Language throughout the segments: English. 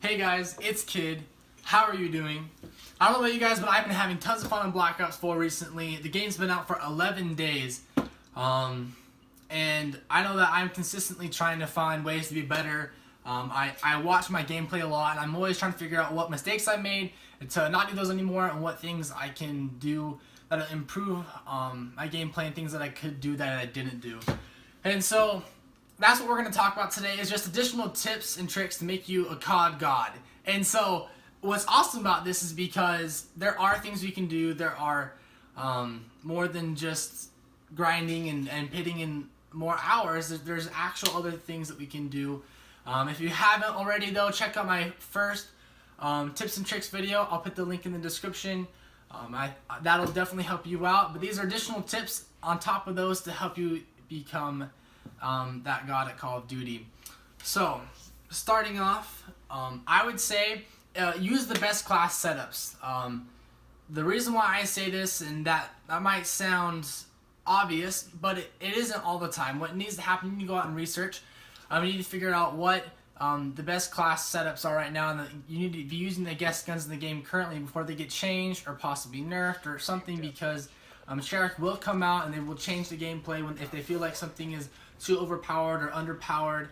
Hey guys, it's Kid. How are you doing? I don't know about you guys, but I've been having tons of fun on Black Ops 4 recently. The game's been out for 11 days. And I know that I'm consistently trying to find ways to be better. I watch my gameplay a lot, and I'm always trying to figure out what mistakes I made and to not do those anymore, and what things I can do that'll improve my gameplay and things that I could do that I didn't do. And so that's what we're going to talk about today, is just additional tips and tricks to make you a COD god. And so what's awesome about this is because there are things we can do. There are more than just grinding and pitting in more hours. There's actual other things that we can do. If you haven't already though, check out my first tips and tricks video. I'll put the link in the description. That'll definitely help you out. But these are additional tips on top of those to help you become that god at Call of Duty. So starting off, I would say use the best class setups. The reason why I say this, and that might sound obvious, but it isn't all the time. What needs to happen, you need to go out and research. You need to figure out what the best class setups are right now, and you need to be using the guest guns in the game currently before they get changed or possibly nerfed or something, because Sheriff will come out and they will change the gameplay if they feel like something is too overpowered or underpowered.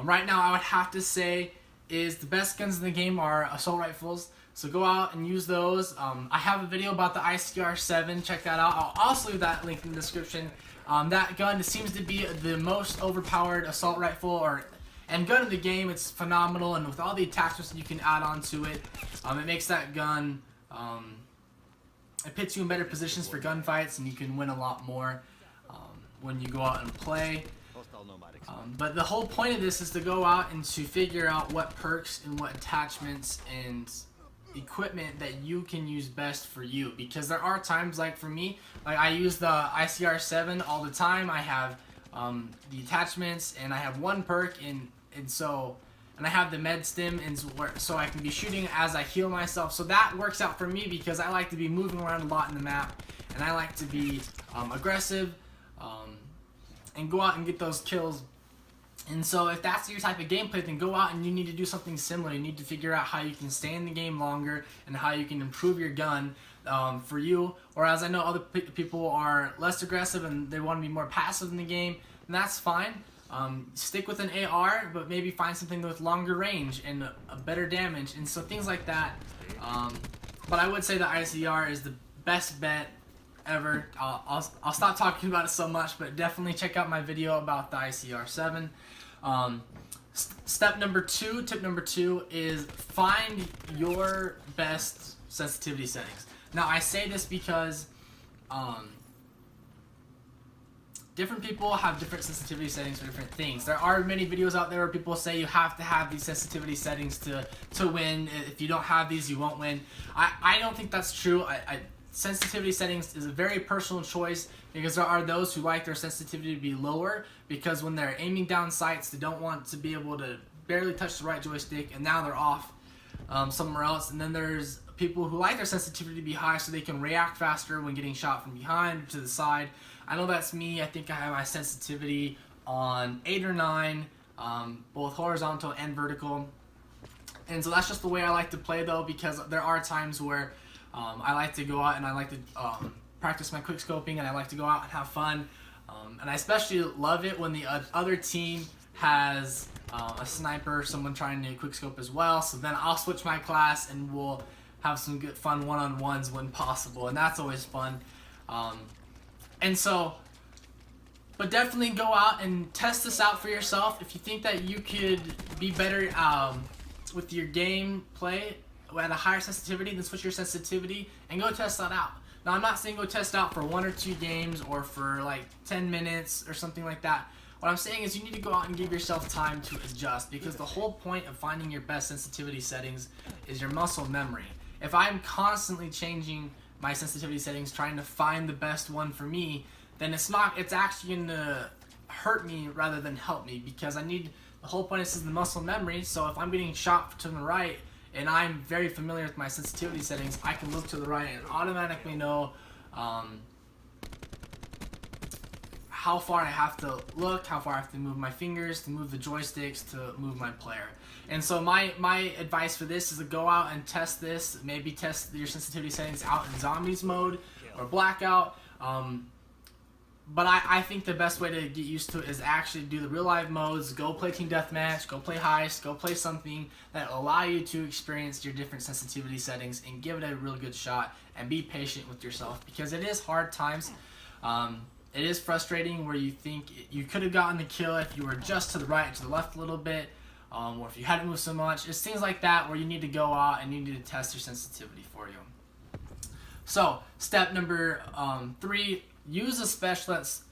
Right now, I would have to say is the best guns in the game are assault rifles. So go out and use those. I have a video about the ICR-7. Check that out. I'll also leave that link in the description. That gun seems to be the most overpowered assault rifle and gun in the game. It's phenomenal, and with all the attachments that you can add on to it, it makes that gun, it puts you in better positions for gunfights, and you can win a lot more when you go out and play. But the whole point of this is to go out and to figure out what perks and what attachments and equipment that you can use best for you, because there are times, like for me, like I use the ICR-7 all the time. I have the attachments, and I have one perk, and I have the med stim, and so I can be shooting as I heal myself. So that works out for me because I like to be moving around a lot in the map, and I like to be aggressive and go out and get those kills. And so if that's your type of gameplay, then go out and you need to do something similar. You need to figure out how you can stay in the game longer and how you can improve your gun for you. Whereas I know other people are less aggressive and they want to be more passive in the game, and that's fine. Stick with an AR, but maybe find something with longer range and a better damage, and so things like that. But I would say the ICR is the best bet ever. I'll stop talking about it so much, but definitely check out my video about the ICR-7. Tip number two is find your best sensitivity settings. Now I say this because different people have different sensitivity settings for different things. There are many videos out there where people say you have to have these sensitivity settings to win. If you don't have these, you won't win. I don't think that's true. Sensitivity settings is a very personal choice, because there are those who like their sensitivity to be lower, because when they're aiming down sights, they don't want to be able to barely touch the right joystick, and now they're off somewhere else. And then there's people who like their sensitivity to be high so they can react faster when getting shot from behind or to the side. I know that's me. I think I have my sensitivity on 8 or 9, both horizontal and vertical. And so that's just the way I like to play though, because there are times where I like to go out and I like to practice my quick scoping, and I like to go out and have fun. And I especially love it when the other team has a sniper, someone trying to quick scope as well. So then I'll switch my class and we'll have some good fun one-on-ones when possible, and that's always fun. But definitely go out and test this out for yourself. If you think that you could be better with your gameplay at a higher sensitivity, then switch your sensitivity and go test that out. Now, I'm not saying go test out for 1 or 2 games or for like 10 minutes or something like that. What I'm saying is you need to go out and give yourself time to adjust, because the whole point of finding your best sensitivity settings is your muscle memory. If I'm constantly changing my sensitivity settings, trying to find the best one for me, then it's actually going to hurt me rather than help me, because the whole point is the muscle memory. So if I'm getting shot to the right, and I'm very familiar with my sensitivity settings, I can look to the right and automatically know how far I have to look, how far I have to move my fingers, to move the joysticks, to move my player. And so my advice for this is to go out and test this. Maybe test your sensitivity settings out in zombies mode or blackout. But I think the best way to get used to it is actually do the real life modes. Go play Team Deathmatch, go play Heist, go play something that will allow you to experience your different sensitivity settings and give it a real good shot, and be patient with yourself, because it is hard times. It is frustrating where you think you could have gotten the kill if you were just to the right, to the left a little bit, or if you hadn't moved so much. It's things like that where you need to go out and you need to test your sensitivity for you. So step number 3. Use a specialist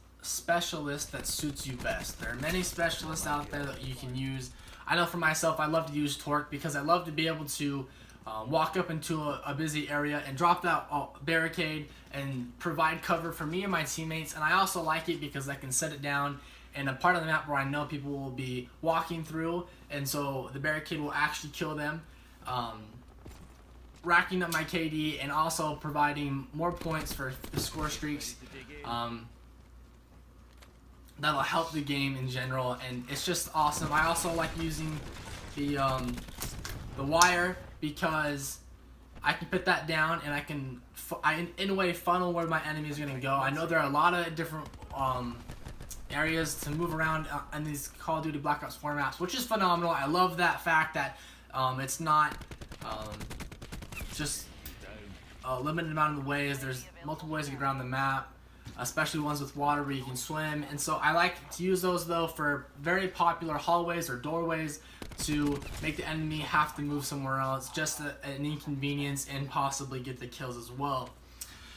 that suits you best. There are many specialists out there that you can use. I know for myself, I love to use Torque because I love to be able to walk up into a busy area and drop that barricade and provide cover for me and my teammates. And I also like it because I can set it down in a part of the map where I know people will be walking through, and so the barricade will actually kill them. Racking up my KD and also providing more points for the score streaks. That'll help the game in general, and it's just awesome. I also like using the wire because I can put that down and I can in a way funnel where my enemy is going to go. I know there are a lot of different areas to move around in these Call of Duty Black Ops 4 maps, which is phenomenal. I love that fact that it's not just a limited amount of ways. There's multiple ways to get around the map, especially ones with water where you can swim. And so I like to use those though for very popular hallways or doorways to make the enemy have to move somewhere else, just an inconvenience, and possibly get the kills as well.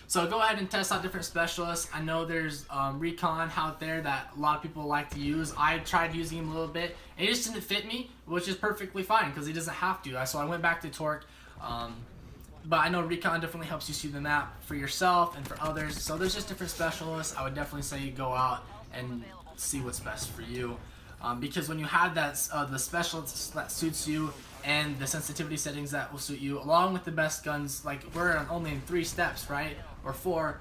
So go ahead and test out different specialists. I know there's Recon out there that a lot of people like to use. I tried using him a little bit, and it just didn't fit me, which is perfectly fine because he doesn't have to. So I went back to Torque. But I know Recon definitely helps you see the map for yourself and for others. So there's just different specialists. I would definitely say go out and see what's best for you. Because when you have that the specialist that suits you and the sensitivity settings that will suit you, along with the best guns, like we're only in 3 steps, right? Or 4.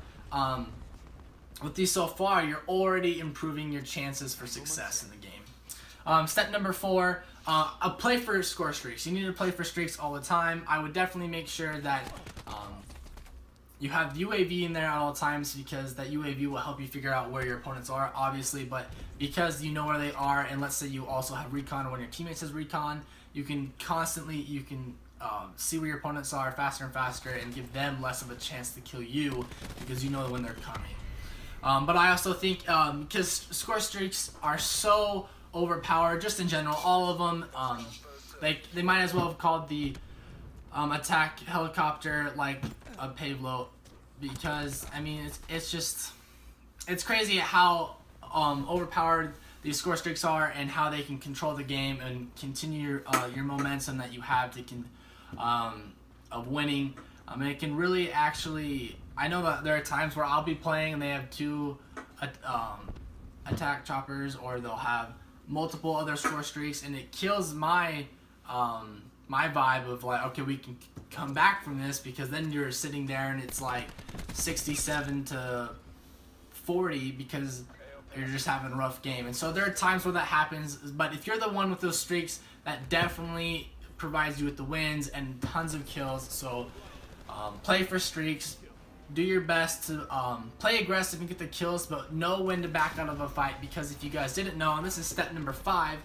With these so far, you're already improving your chances for success in the game. Step number 4. Play for score streaks. You need to play for streaks all the time. I would definitely make sure that you have UAV in there at all times, because that UAV will help you figure out where your opponents are, obviously, but because you know where they are, and let's say you also have Recon, or when your teammates has Recon, you can constantly, see where your opponents are faster and faster and give them less of a chance to kill you because you know when they're coming. But I also think because score streaks are so overpowered, just in general, all of them, they might as well have called the attack helicopter like a payload, because I mean it's crazy how overpowered these score streaks are and how they can control the game and continue your momentum that you have of winning. I mean, it can really actually, I know that there are times where I'll be playing and they have 2 attack choppers, or they'll have multiple other score streaks, and it kills my my vibe of like, okay, we can come back from this, because then you're sitting there and it's like 67 to 40 because you're just having a rough game. And so there are times where that happens, but if you're the one with those streaks, that definitely provides you with the wins and tons of kills. So play for streaks, do your best to play aggressive and get the kills, but know when to back out of a fight, because if you guys didn't know, and this is step number 5,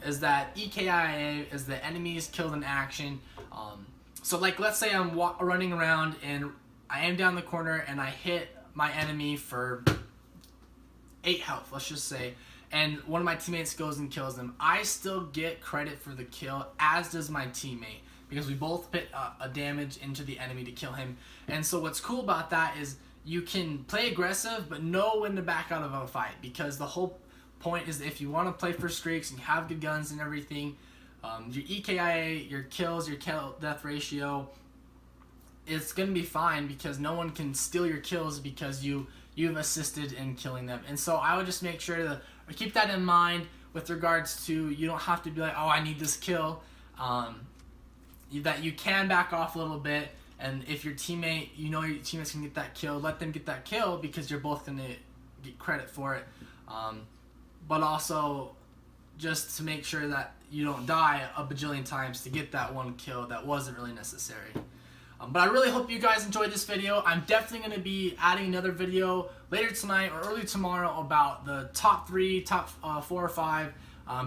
is that EKIA is the enemies killed in action. So like, let's say I'm running around and I am down the corner and I hit my enemy for 8 health, let's just say, and one of my teammates goes and kills them. I still get credit for the kill, as does my teammate, because we both put a damage into the enemy to kill him. And so what's cool about that is you can play aggressive, but know when to back out of a fight, because the whole point is, if you want to play for streaks and you have good guns and everything, your EKIA, your kills, your kill death ratio, it's going to be fine, because no one can steal your kills because you've assisted in killing them. And so I would just make sure to keep that in mind with regards to, you don't have to be like, oh, I need this kill. That you can back off a little bit, and if your teammate, you know your teammates can get that kill, let them get that kill, because you're both going to get credit for it, but also just to make sure that you don't die a bajillion times to get that one kill that wasn't really necessary. But I really hope you guys enjoyed this video. I'm definitely going to be adding another video later tonight or early tomorrow about the top 4 or 5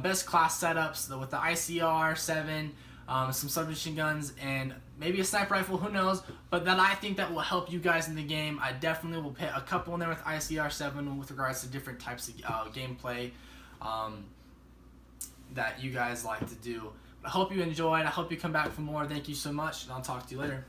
best class setups with the ICR 7, some submachine guns, and maybe a sniper rifle, who knows, but that I think that will help you guys in the game. I definitely will put a couple in there with ICR 7 with regards to different types of gameplay that you guys like to do. I hope you enjoyed. I hope you come back for more. Thank you so much, and I'll talk to you later.